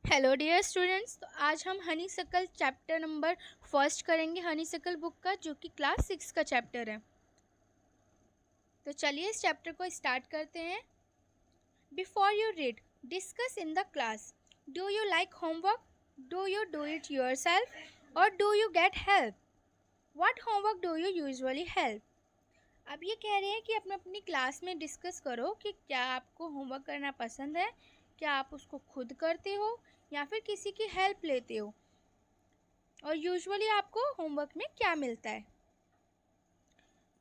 Hello dear students. तो आज हम Honey circle chapter number first करेंगे, हनी सर्कल बुक का, जो कि क्लास 6 का चैप्टर है। तो चलिए इस चैप्टर को स्टार्ट करते हैं। Before you read, discuss in the class. Do you like homework? Do you do it yourself और do you get help? What homework do you usually help? अब ये कह रहे हैं कि अपने अपनी क्लास में डिस्कस करो कि क्या आपको होमवर्क करना पसंद है, क्या आप उसको खुद करते हो या फिर किसी की हेल्प लेते हो, और यूजुअली आपको होमवर्क में क्या मिलता है।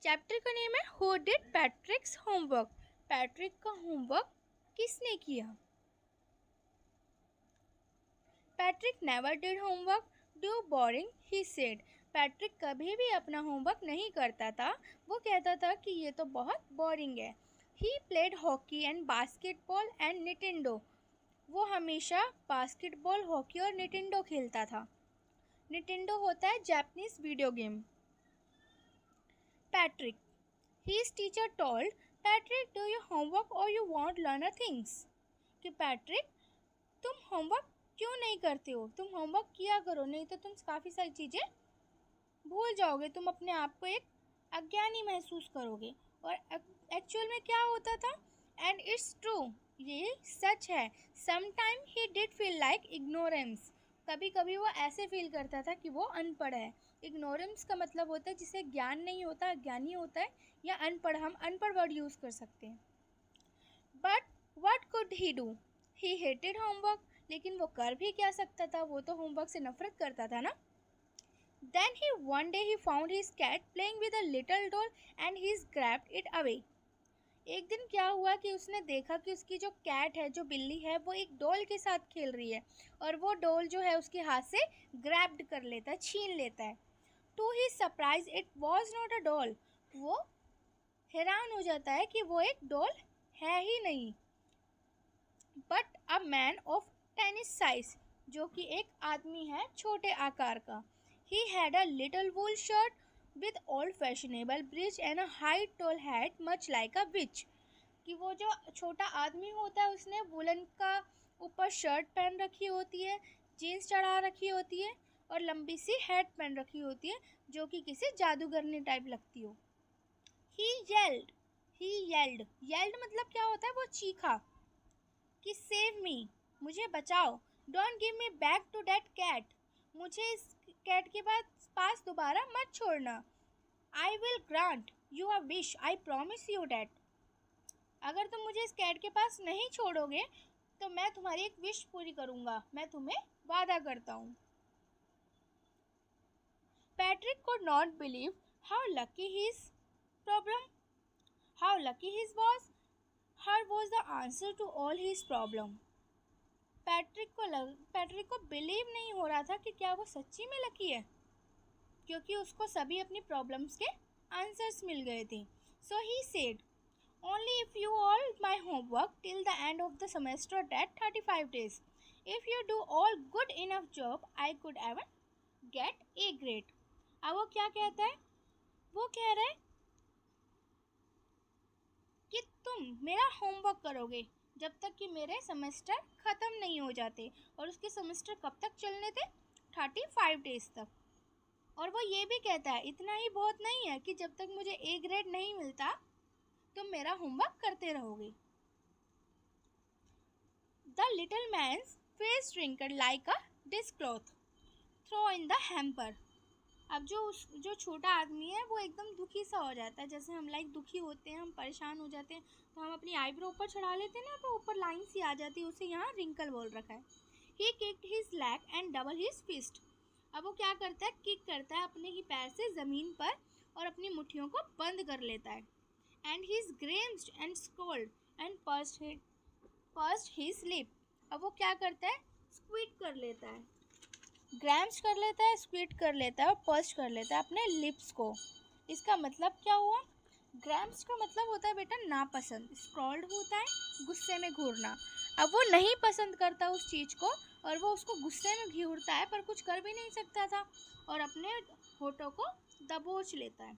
चैप्टर का नेम है हु डिड पैट्रिक्स होमवर्क। पैट्रिक का होमवर्क किसने किया? Patrick never did homework, do boring he said. Patrick कभी भी अपना होमवर्क नहीं करता था, वो कहता था कि ये तो बहुत बोरिंग है। He played hockey and basketball and Nintendo. वो हमेशा बास्केटबॉल, हॉकी और निटेंडो खेलता था। निटेंडो होता है Japanese video game. Patrick, his teacher told Patrick, do your homework or you won't learn a things। कि पैट्रिक, तुम होमवर्क क्यों नहीं करते हो? तुम होमवर्क किया करो, नहीं तो तुम काफ़ी सारी चीज़ें भूल जाओगे, तुम अपने आप को एक अज्ञानी महसूस करोगे। और एक्चुअल में क्या होता था? एंड इट्स ट्रू, ये सच है। Sometime he did feel like ignorance. कभी कभी वो ऐसे फील करता था कि वो अनपढ़ है। इग्नोरेंस का मतलब होता है जिसे ज्ञान नहीं होता, अज्ञानी होता है, या अनपढ़। हम अनपढ़ वर्ड यूज़ कर सकते हैं। But what could he do? He hated homework. लेकिन वो कर भी क्या सकता था? वो तो होमवर्क से नफरत करता था ना। Then one day he found his cat playing with a little doll and he grabbed it away। एक दिन क्या हुआ कि उसने देखा कि उसकी जो कैट है, जो बिल्ली है, वो एक डॉल के साथ खेल रही है, और वो डॉल जो है उसके हाथ से ग्रैब्ड कर लेता है, छीन लेता है। To he surprise it was not a doll. वो हैरान हो जाता है कि वो एक डॉल है ही नहीं, but a man of tennis size, जो कि एक आदमी है छोटे आकार का। He had a little wool shirt with old fashionable bridge and a high tall hat much like a witch। कि वो जो छोटा आदमी होता है उसने वुलन का ऊपर शर्ट पहन रखी होती है, जीन्स चढ़ा रखी होती है, और लंबी सी हैट पहन रखी होती है जो कि किसी जादूगरनी टाइप लगती हो। He yelled, he yelled, yelled मतलब क्या होता है? वो चीखा कि सेव मी, मुझे बचाओ। Don't give me back to that cat, मुझे इस कैट के पास दोबारा मत छोड़ना। I will grant you a wish, I promise you that. अगर तुम मुझे इस कैट के पास नहीं छोड़ोगे तो मैं तुम्हारी एक विश पूरी करूंगा, मैं तुम्हें वादा करता हूँ। Patrick could not believe how lucky his problem, how lucky his was, her was the answer to all his problem। Patrick को बिलीव नहीं हो रहा था कि क्या वो सच्ची में लकी है, क्योंकि उसको सभी अपनी प्रॉब्लम्स के आंसर्स मिल गए थे। So he said, only if you all my homework till the end of the semester that 35 days। If you do all good enough job I could even get a grade. अब वो क्या कहता है? वो कह रहा है कि तुम मेरा होमवर्क करोगे जब तक कि मेरे सेमेस्टर ख़त्म नहीं हो जाते। और उसके सेमेस्टर कब तक चलने थे? 35 days तक। और वो ये भी कहता है इतना ही बहुत नहीं है कि जब तक मुझे ए ग्रेड नहीं मिलता तुम मेरा होमवर्क करते रहोगे। The little man's face wrinkled like a dishcloth throw in the hamper. अब जो छोटा आदमी है वो एकदम दुखी सा हो जाता है, जैसे हम दुखी होते हैं, हम परेशान हो जाते हैं तो हम अपनी आईब्रो ऊपर चढ़ा लेते हैं ना, तो ऊपर लाइन सी आ जाती है, उसे यहाँ रिंकल बोल रखा है। He kicked his leg and double his fist. अब वो क्या करता है? किक करता है अपने ही पैर से ज़मीन पर और अपनी मुट्ठियों को बंद कर लेता है। And his grimaced and scowled and pursed his lip. अब वो क्या करता है? स्क्वीट कर लेता है, ग्रैम्स कर लेता है, स्क्वीट कर लेता है और पर्स्ट कर लेता है अपने लिप्स को। इसका मतलब क्या हुआ? ग्रैम्स का मतलब होता है बेटा नापसंद, स्क्रॉल्ड होता है गुस्से में घूरना। अब वो नहीं पसंद करता उस चीज़ को और वो उसको गुस्से में घूरता है, पर कुछ कर भी नहीं सकता था और अपने होठों को दबोच लेता है।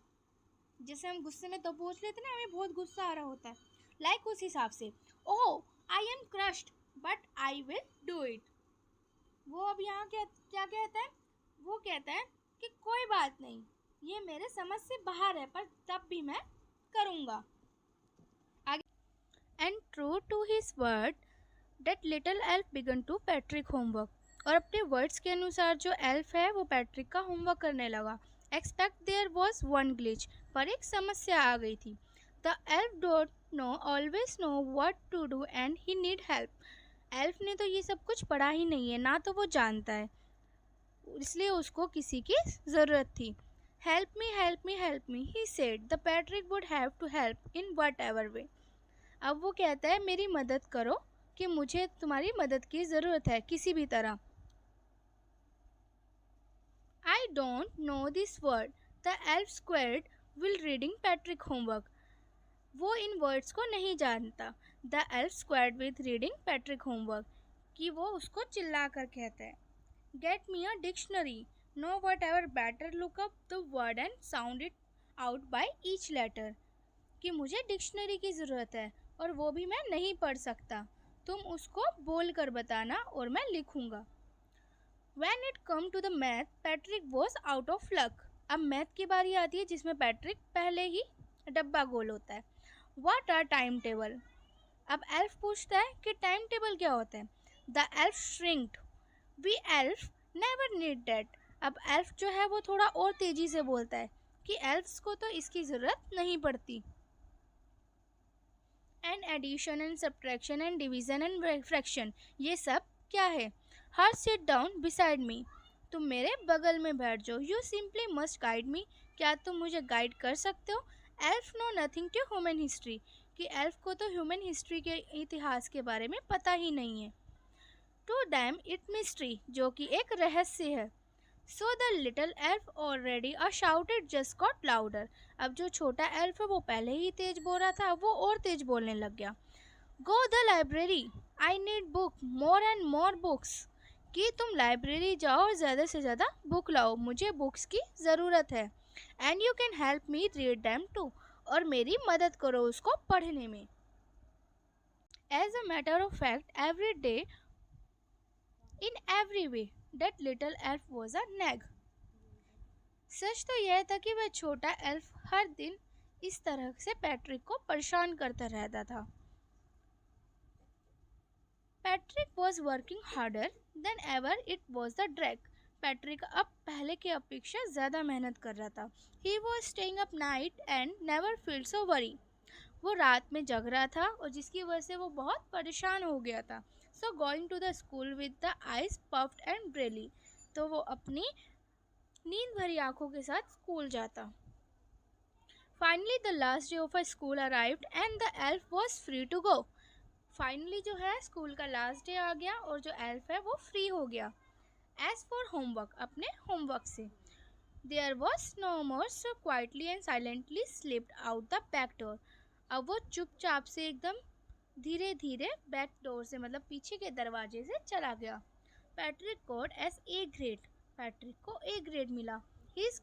जैसे हम गुस्से में दबोच लेते ना, हमें बहुत गुस्सा आ रहा होता है, लाइक उस हिसाब से। Oh I am crushed but I will do it. वो अब यहाँ क्या कहता है, वो कहता है कि कोई बात नहीं, ये मेरे समझ से बाहर है, पर तब भी मैं करूँगा। And true to his word that little elf began to Patrick homework, और अपने वर्ड्स के अनुसार जो एल्फ है वो पैट्रिक का होमवर्क करने लगा। Expect there was one glitch, पर एक समस्या आ गई थी। The elf don't know always know what to do and he need help. Elf ने तो ये सब कुछ पढ़ा ही नहीं है, ना तो वो जानता है, इसलिए उसको किसी की ज़रूरत थी। Help me help me help me he said, the Patrick would have to help in whatever way. अब वो कहता है मेरी मदद करो, कि मुझे तुम्हारी मदद की ज़रूरत है किसी भी तरह। I don't know this word, the elf squared will reading Patrick homework. वो इन वर्ड्स को नहीं जानता। The elf squared with reading Patrick homework, कि वो उसको चिल्ला कर कहता है get me a dictionary, no whatever better look up the word and sound it out by each letter, कि मुझे डिक्शनरी की ज़रूरत है और वो भी मैं नहीं पढ़ सकता, तुम उसको बोल कर बताना और मैं लिखूंगा। When it come to the math, Patrick was out of luck. अब मैथ की बारी आती है जिसमें पैट्रिक पहले ही डब्बा गोल होता है। What are time table? अब एल्फ पूछता है कि टाइम टेबल क्या होता है। The elf shrinked, we elf never need that. अब एल्फ जो है वो थोड़ा और तेजी से बोलता है कि एल्फ्स को तो इसकी ज़रूरत नहीं पड़ती। And addition and subtraction and division and fraction, ये सब क्या है। Here sit down beside me, तुम मेरे बगल में बैठ जाओ। You simply must guide me, क्या तुम मुझे गाइड कर सकते हो। Elf know nothing to human history, कि एल्फ को तो ह्यूमन हिस्ट्री के इतिहास के बारे में पता ही नहीं है। टू दैम इट मिस्ट्री, जो कि एक रहस्य है। So the little elf already a shouted just got louder, अब जो छोटा एल्फ है वो पहले ही तेज बोल रहा था, वो और तेज बोलने लग गया। Go the library, I need book, more and more books, कि तुम लाइब्रेरी जाओ और ज़्यादा से ज़्यादा बुक लाओ, मुझे बुक्स की ज़रूरत है। And you can help me read them too, और मेरी मदद करो उसको पढ़ने में। As a matter of fact every day in every way that little elf was a nag. सच तो यह था कि वह छोटा एल्फ हर दिन इस तरह से पैट्रिक को परेशान करता रहता था। Patrick was working harder than ever it was the drag, Patrick अब पहले की अपेक्षा ज़्यादा मेहनत कर रहा था। He was staying up night and never feel so worry, वो रात में जग रहा था और जिसकी वजह से वो बहुत परेशान हो गया था। So going to the school with the eyes puffed and bleary, तो वो अपनी नींद भरी आंखों के साथ स्कूल जाता। Finally the last day of a school arrived and the elf was free to go, finally जो है स्कूल का लास्ट डे आ गया और जो एल्फ है वो फ्री हो गया। एज फॉर होमवर्क, अपने होमवर्क से। There was no more, so quietly and silently slipped out the back door, अब वो चुपचाप से एकदम धीरे धीरे बैक डोर से मतलब पीछे के दरवाजे से चला गया। Patrick got S A grade, Patrick को ए ग्रेड मिला। हिज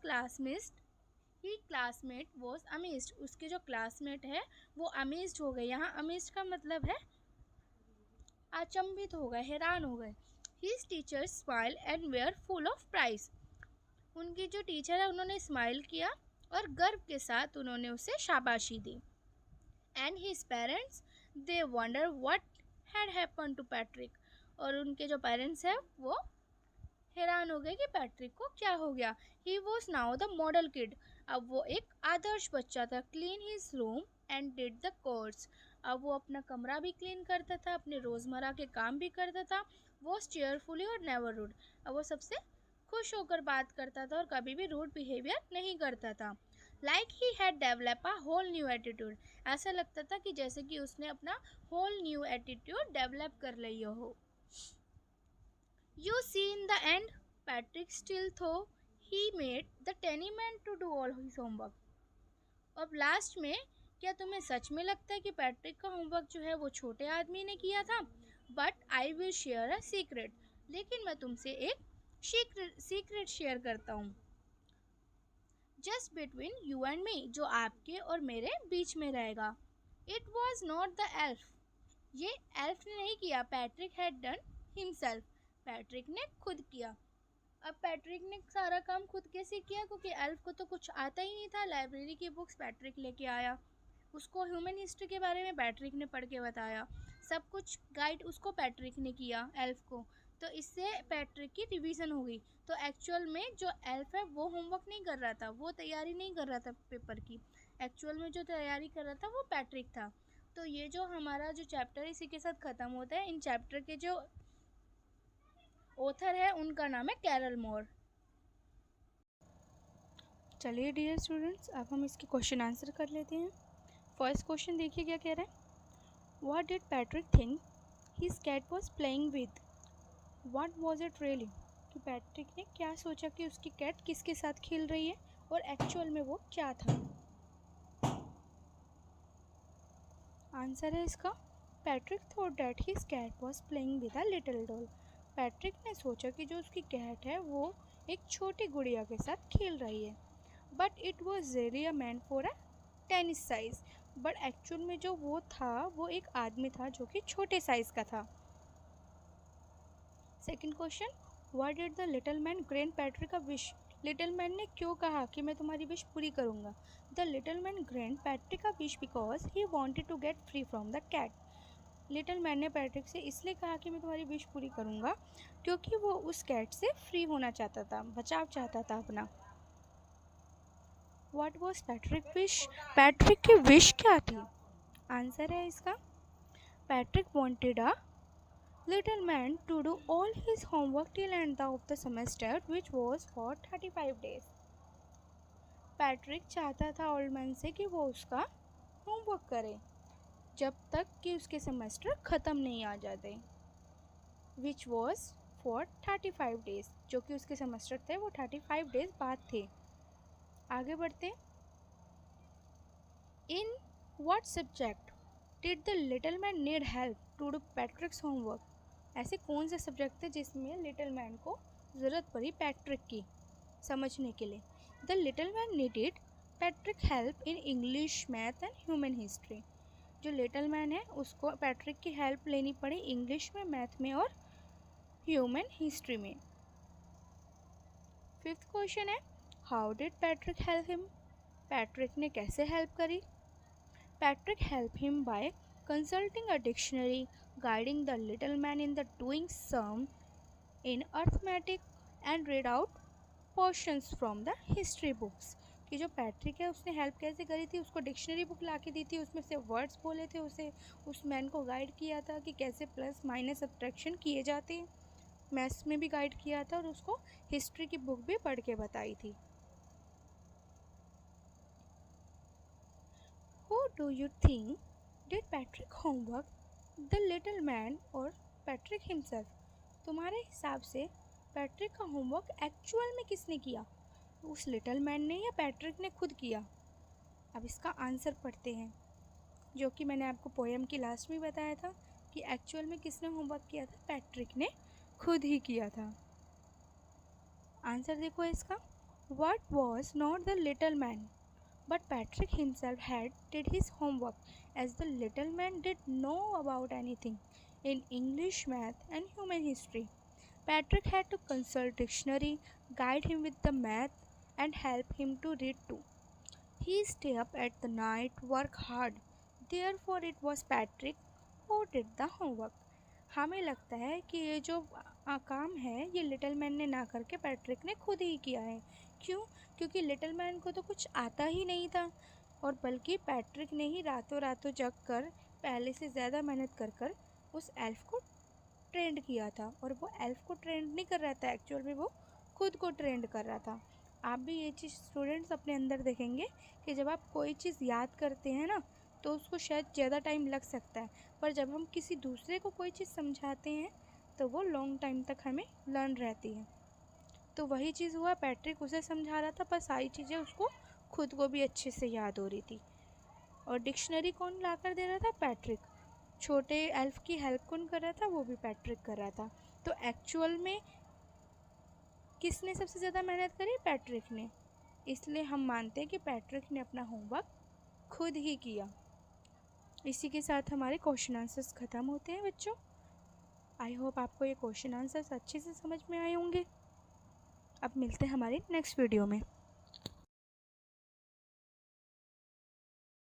क्लासमेट वॉज अमेज्ड, उसके जो क्लासमेट है वो अमेज्ड हो गए। यहाँ अमेज्ड का मतलब है अचंभित हो गए, हैरान हो गए। His teacher smile and were full of prize, उनकी जो टीचर है उन्होंने स्माइल किया और गर्व के साथ उन्होंने उसे शाबाशी दी। And his parents they wonder what had happen to Patrick, और उनके जो पेरेंट्स हैं वो हैरान हो गए कि पैट्रिक को क्या हो गया। He was now the model kid, अब वो एक आदर्श बच्चा था। Clean his room and did the course, अब वो अपना कमरा भी क्लीन करता था, अपने रोज़मर्रा के काम भी करता था। वॉज चेयरफुली और नेवर रूड, अब वो सबसे खुश होकर बात करता था और कभी भी रूड बिहेवियर नहीं करता था। Like he had develop a whole new attitude, ऐसा लगता था कि जैसे कि उसने अपना होल न्यू एटीट्यूड डेवलप कर लिया हो। You see, in the end, Patrick still thought he made the tiny man to do all his homework. अब लास्ट में क्या तुम्हें सच में लगता है कि पैट्रिक का होमवर्क जो है वो छोटे आदमी ने किया था। But I will share a secret, लेकिन मैं तुमसे एक सीक्रेट शेयर करता हूँ। Just between you and me, जो आपके और मेरे बीच में रहेगा। It was not the elf, ये एल्फ ने नहीं किया, Patrick had done himself, Patrick ने खुद किया। अब पैट्रिक ने सारा काम खुद कैसे किया, क्योंकि एल्फ को तो कुछ आता ही नहीं था। लाइब्रेरी की बुक्स पैट्रिक लेके आया, उसको ह्यूमन हिस्ट्री के बारे में पैट्रिक ने पढ़ के बताया, सब कुछ गाइड उसको पैट्रिक ने किया एल्फ को। तो इससे पैट्रिक की रिवीजन हो गई। तो एक्चुअल में जो एल्फ है वो होमवर्क नहीं कर रहा था, वो तैयारी नहीं कर रहा था पेपर की। एक्चुअल में जो तैयारी कर रहा था वो पैट्रिक था। तो ये जो हमारा जो चैप्टर इसी के साथ ख़त्म होता है। इन चैप्टर के जो ऑथर है उनका नाम है कैरल मोर। चलिए डियर स्टूडेंट्स, अब हम इसके क्वेश्चन आंसर कर लेते हैं। फर्स्ट क्वेश्चन देखिए क्या कह रहा है। What did Patrick think his cat was playing with, what was it really. कि पैट्रिक ने क्या सोचा कि उसकी कैट किसके साथ खेल रही है और एक्चुअल में वो क्या था। आंसर है इसका, Patrick thought that his cat was playing with a little doll. Patrick ने सोचा कि जो उसकी कैट है वो एक छोटी गुड़िया के साथ खेल रही है। But it was really a man for a tennis size. But actual में जो वो था वो एक आदमी था जो कि छोटे साइज का था। Second question, what did the little man grand Patrick a wish. Little man ने क्यों कहा कि मैं तुम्हारी विश पूरी करूँगा। The little man grand Patrick a wish because he wanted to get free from the cat. Little man ने Patrick से इसलिए कहा कि मैं तुम्हारी विश पूरी करूँगा क्योंकि वो उस कैट से फ्री होना चाहता था, बचाव चाहता था अपना। What was Patrick wish, Patrick की विश क्या थी। आंसर है इसका, Patrick wanted a little man to do all his homework till end of the semester which was for 35 days. Patrick चाहता था ओल्ड मैन से कि वो उसका होमवर्क करे जब तक कि उसके सेमेस्टर ख़त्म नहीं आ जाते। विच वॉज फॉर 35 डेज, जो कि उसके सेमेस्टर थे वो 35 डेज बाद थे। आगे बढ़ते। In what subject did the little man need help to do Patrick's homework. ऐसे कौन से सब्जेक्ट थे जिसमें लिटिल मैन को ज़रूरत पड़ी पैट्रिक की समझने के लिए। The little man needed Patrick help in English, math and human history. जो लिटिल मैन है उसको पैट्रिक की हेल्प लेनी पड़ी इंग्लिश में, मैथ में और ह्यूमन हिस्ट्री में। फिफ्थ क्वेश्चन है, how did Patrick help him. Patrick ने कैसे हेल्प करी। Patrick help him by consulting a dictionary, guiding the little man in the doing some in arithmetic and read out portions from the history books। कि जो Patrick है उसने help कैसे करी थी, उसको डिक्शनरी बुक ला के दी थी, उसमें से वर्ड्स बोले थे, उसे उस मैन को गाइड किया था कि कैसे प्लस माइनस सब्ट्रैक्शन किए जाते हैं, मैथ्स में भी गाइड किया था और उसको हिस्ट्री की बुक भी पढ़ के बताई थी। Who do you think did Patrick homework, the little man और पैट्रिक हिमसेल्फ। तुम्हारे हिसाब से पैट्रिक का होमवर्क एक्चुअल में किसने किया, उस लिटिल मैन ने या पैट्रिक ने खुद किया। अब इसका आंसर पढ़ते हैं, जो कि मैंने आपको पोएम की लास्ट में बताया था कि एक्चुअल में किसने होमवर्क किया था, पैट्रिक ने खुद ही किया था। आंसर देखो इसका, what was not the little man but Patrick himself had did his homework, as the little man did know about anything in English, math and human history. Patrick had to consult dictionary, guide him with the math and help him to read too. He stay up at the night, work hard. Therefore it was Patrick who did the homework. हमें लगता है कि ये जो काम है ये little man ने ना करके पैट्रिक ने खुद ही किया है। क्यों, क्योंकि लिटिल मैन को तो कुछ आता ही नहीं था और बल्कि पैट्रिक ने ही रातों रातों जग कर पहले से ज़्यादा मेहनत कर कर उस एल्फ को ट्रेंड किया था। और वो एल्फ को ट्रेंड नहीं कर रहा था, एक्चुअल में वो खुद को ट्रेंड कर रहा था। आप भी ये चीज़ स्टूडेंट्स अपने अंदर देखेंगे कि जब आप कोई चीज़ याद करते हैं ना तो उसको शायद ज़्यादा टाइम लग सकता है, पर जब हम किसी दूसरे को कोई चीज़ समझाते हैं तो वो लॉन्ग टाइम तक हमें लर्न रहती है। तो वही चीज़ हुआ, पैट्रिक उसे समझा रहा था पर सारी चीज़ें उसको खुद को भी अच्छे से याद हो रही थी। और डिक्शनरी कौन ला कर दे रहा था, पैट्रिक। छोटे एल्फ की हेल्प कौन कर रहा था, वो भी पैट्रिक कर रहा था। तो एक्चुअल में किसने सबसे ज़्यादा मेहनत करी, पैट्रिक ने। इसलिए हम मानते हैं कि पैट्रिक ने अपना होमवर्क खुद ही किया। इसी के साथ हमारे क्वेश्चन आंसर्स ख़त्म होते हैं बच्चों। आई होप आपको ये क्वेश्चन आंसर्स अच्छे से समझ में आए होंगे। अब मिलते हैं हमारी नेक्स्ट वीडियो में।